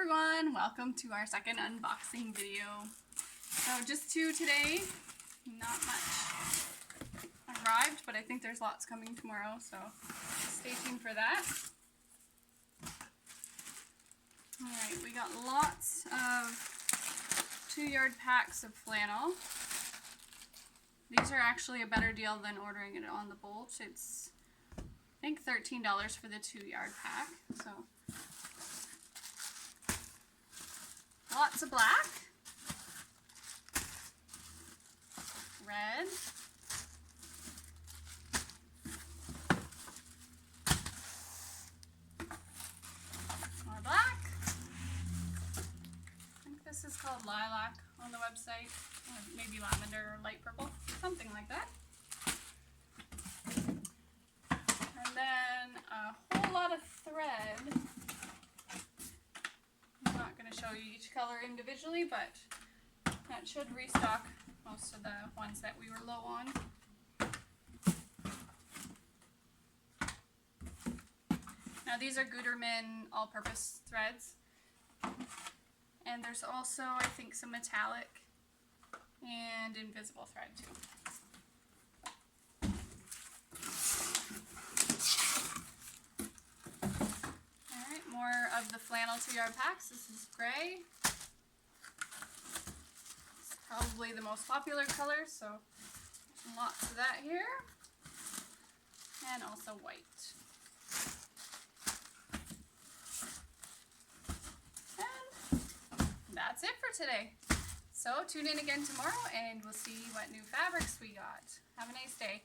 everyone, welcome to our second unboxing video. So just two today, not much arrived, but I think there's lots coming tomorrow, so stay tuned for that. Alright, we got lots of 2-yard packs of flannel. These are actually a better deal than ordering it on the Bolt. It's, I think, $13 for the 2-yard pack. So lots of black, red, more black. I think this is called lilac on the website, or maybe lavender or light purple, something like that. And then a whole lot of thread. I'm not going to show you each color individually, but that should restock most of the ones that we were low on. Now these are Gutermann all-purpose threads, and there's also, I think, some metallic and invisible thread too. Alright, more of the flannel 2-yard packs. This is gray. It's probably the most popular color, so there's lots of that here. And also white. And that's it for today. So tune in again tomorrow and we'll see what new fabrics we got. Have a nice day.